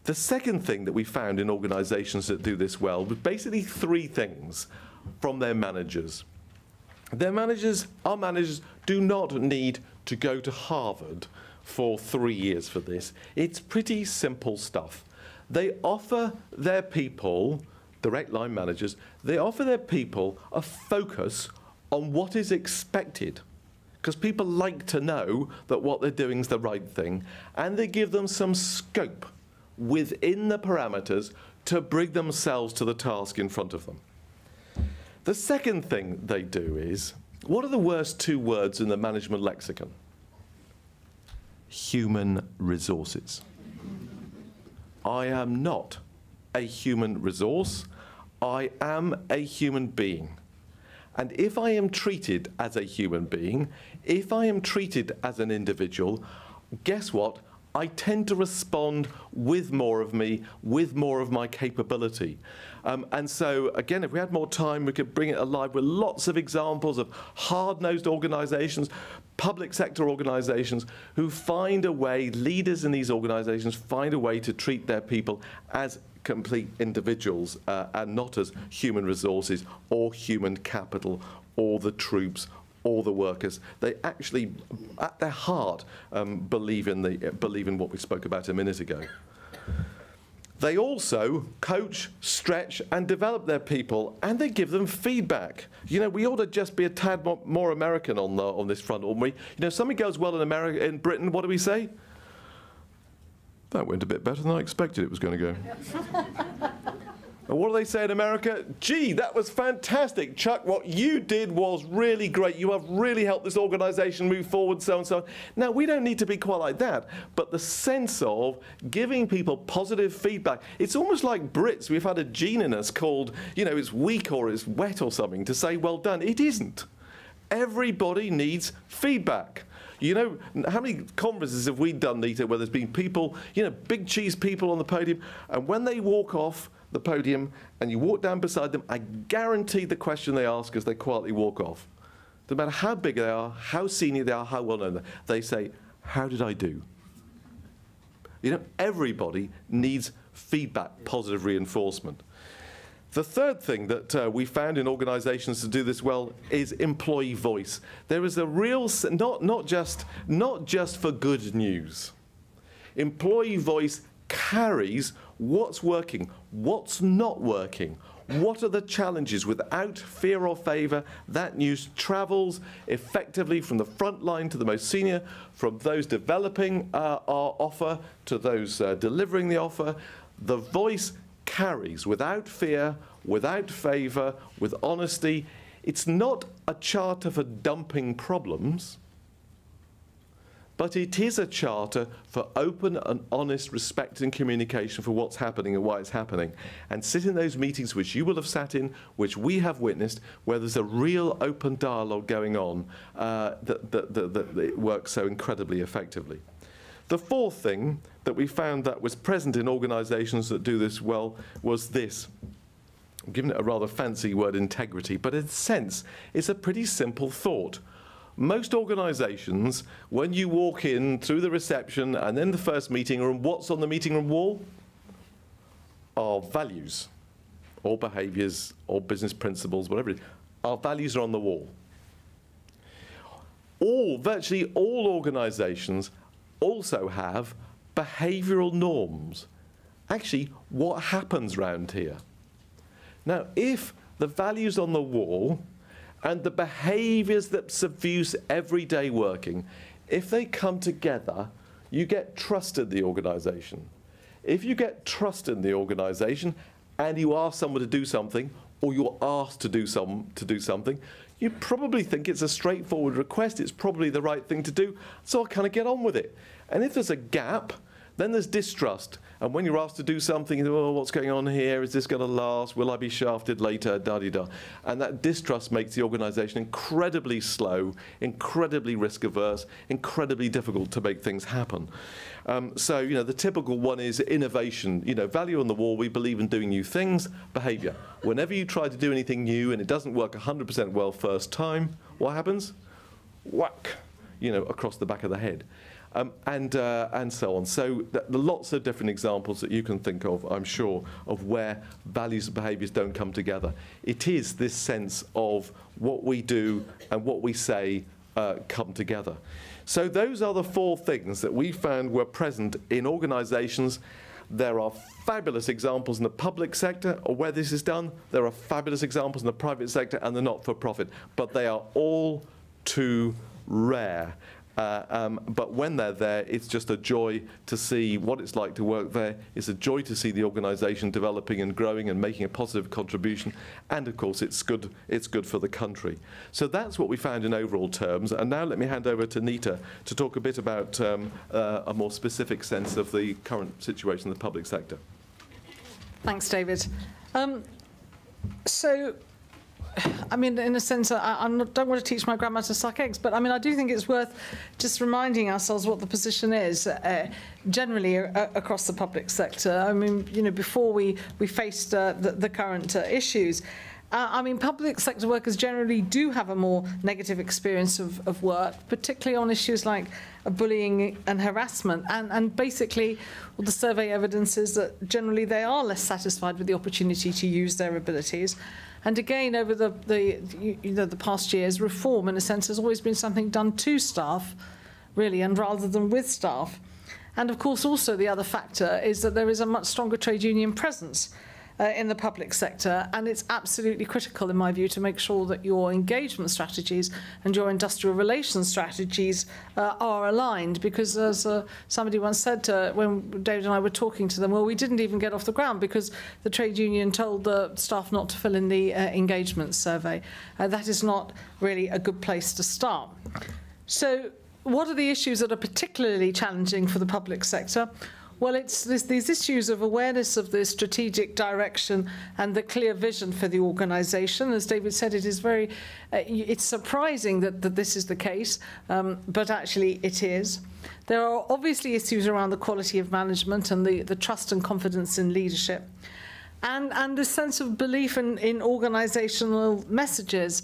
The second thing that we found in organizations that do this well was basically three things from their managers. Their managers, our managers, do not need to go to Harvard for 3 years for this. It's pretty simple stuff. They offer their people, direct line managers, they offer their people a focus on what is expected, because people like to know that what they're doing is the right thing, and they give them some scope within the parameters to bring themselves to the task in front of them. The second thing they do is, what are the worst two words in the management lexicon? Human resources. I am not a human resource. I am a human being. And if I am treated as a human being, if I am treated as an individual, guess what? I tend to respond with more of me, with more of my capability. And so, again, if we had more time, we could bring it alive with lots of examples of hard-nosed organizations, public sector organizations, who find a way, leaders in these organizations find a way to treat their people as complete individuals and not as human resources or human capital or the troops or the workers. They actually, at their heart, believe in what we spoke about a minute ago. They also coach, stretch, and develop their people, and they give them feedback. You know, we ought to just be a tad more American on this front, oughtn't we? You know, if something goes well in America, in Britain, what do we say? That went a bit better than I expected it was going to go. And what do they say in America? Gee, that was fantastic. Chuck, what you did was really great. You have really helped this organization move forward, so and so on. Now, we don't need to be quite like that, but the sense of giving people positive feedback, it's almost like Brits. We've had a gene in us called, you know, it's weak or it's wet or something to say, well done. It isn't. Everybody needs feedback. You know, how many conferences have we done, Nita, where there's been people, you know, big cheese people on the podium, and when they walk off the podium and you walk down beside them, I guarantee the question they ask as they quietly walk off, no matter how big they are, how senior they are, how well known they say, how did I do? You know, everybody needs feedback, positive reinforcement. The third thing that we found in organizations to do this well is employee voice. There is a real, not just for good news. Employee voice carries what's working, what's not working, what are the challenges. Without fear or favor, that news travels effectively from the front line to the most senior, from those developing our offer to those delivering the offer. The voice carries without fear, without favor, with honesty. It's not a charter for dumping problems, but it is a charter for open and honest respect and communication for what's happening and why it's happening. And sit in those meetings which you will have sat in, which we have witnessed, where there's a real open dialogue going on that works so incredibly effectively. The fourth thing that we found that was present in organizations that do this well was this. I'm giving it a rather fancy word, integrity, but in a sense, it's a pretty simple thought. Most organizations, when you walk in through the reception and then the first meeting room, what's on the meeting room wall? Our values, or behaviors, or business principles, whatever it is. Our values are on the wall. Virtually all organizations also have behavioral norms. Actually, what happens round here? Now, if the values on the wall and the behaviors that subdue everyday working, if they come together, you get trust in the organization. If you get trust in the organization and you ask someone to do something, or you're asked to do something, you probably think it's a straightforward request, it's probably the right thing to do, so I'll kind of get on with it. And if there's a gap, then there's distrust. And when you're asked to do something, you think, oh, what's going on here? Is this going to last? Will I be shafted later? Da-de-da. And that distrust makes the organization incredibly slow, incredibly risk-averse, incredibly difficult to make things happen. So, you know, the typical one is innovation. You know, value on the wall, we believe in doing new things. Behavior. Whenever you try to do anything new and it doesn't work 100% well first time, what happens? Whack, you know, across the back of the head. and so on. So there are lots of different examples that you can think of, I'm sure, of where values and behaviours don't come together. It is this sense of what we do and what we say come together. So those are the 4 things that we found were present in organisations. There are fabulous examples in the public sector of where this is done. There are fabulous examples in the private sector and the not-for-profit, but they are all too rare. But when they're there, it's just a joy to see what it's like to work there. It's a joy to see the organisation developing and growing and making a positive contribution. And of course, it's good for the country. So that's what we found in overall terms. And now let me hand over to Nita to talk a bit about a more specific sense of the current situation in the public sector. Thanks, David. So, I mean, in a sense, I don't want to teach my grandma to suck eggs, but I mean, I do think it's worth just reminding ourselves what the position is generally across the public sector. I mean, you know, before we faced the current issues, I mean, public sector workers generally do have a more negative experience of work, particularly on issues like bullying and harassment. And basically, well, the survey evidence is that generally they are less satisfied with the opportunity to use their abilities. And again, over the past years, reform, in a sense, has always been something done to staff, really, and rather than with staff. And of course, also the other factor is that there is a much stronger trade union presence in the public sector, and it's absolutely critical, in my view, to make sure that your engagement strategies and your industrial relations strategies are aligned, because as somebody once said when David and I were talking to them, well, we didn't even get off the ground because the trade union told the staff not to fill in the engagement survey. That is not really a good place to start. So what are the issues that are particularly challenging for the public sector? Well, it's these issues of awareness of the strategic direction and the clear vision for the organisation. As David said, it is very, it's surprising that this is the case, but actually it is. There are obviously issues around the quality of management and the trust and confidence in leadership. And the sense of belief in organisational messages.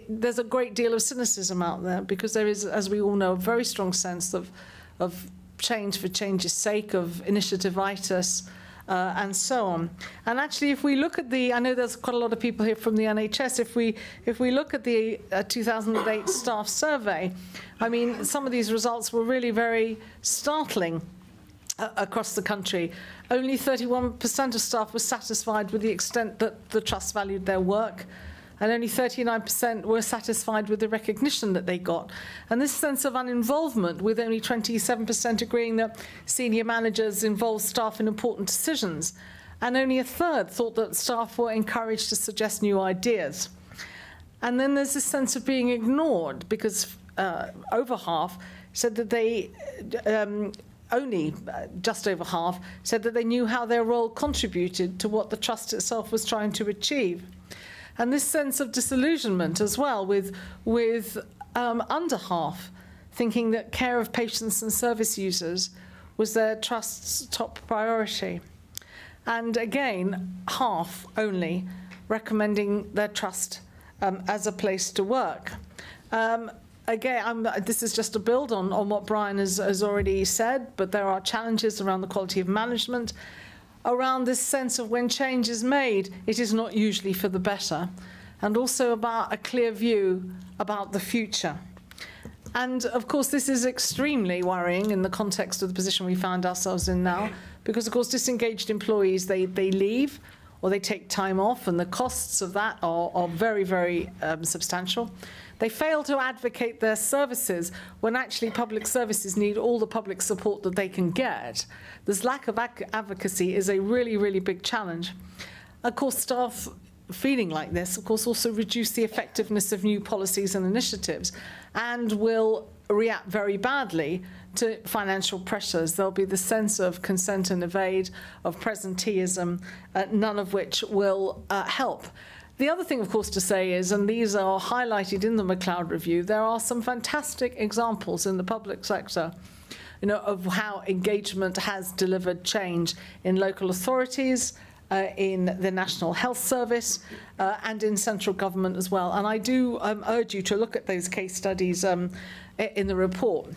There's a great deal of cynicism out there because there is, as we all know, a very strong sense of change for change's sake, of initiative-itis, and so on. And actually, if we look at I know there's quite a lot of people here from the NHS, if we look at the 2008 staff survey, I mean, some of these results were really very startling across the country. Only 31% of staff were satisfied with the extent that the trust valued their work, and only 39% were satisfied with the recognition that they got. And this sense of uninvolvement, with only 27% agreeing that senior managers involve staff in important decisions, and only a third thought that staff were encouraged to suggest new ideas. And then there's this sense of being ignored, because over half said that they, only just over half, said that they knew how their role contributed to what the trust itself was trying to achieve. And this sense of disillusionment as well, with under half thinking that care of patients and service users was their trust's top priority. And again, half only recommending their trust as a place to work. Again, this is just a build on what Brian has already said, but there are challenges around the quality of management, around this sense of when change is made, it is not usually for the better, and also about a clear view about the future. And of course, this is extremely worrying in the context of the position we find ourselves in now, because of course, disengaged employees, they leave or they take time off, and the costs of that are very, very substantial. They fail to advocate their services when actually public services need all the public support that they can get. This lack of advocacy is a really, really big challenge. Of course, staff feeling like this, of course, also reduce the effectiveness of new policies and initiatives and will react very badly to financial pressures. There'll be the sense of consent and evade, of presenteeism, none of which will help. The other thing, of course, to say is, and these are highlighted in the MacCleod review, there are some fantastic examples in the public sector, you know, of how engagement has delivered change in local authorities, in the National Health Service, and in central government as well. And I do urge you to look at those case studies in the report.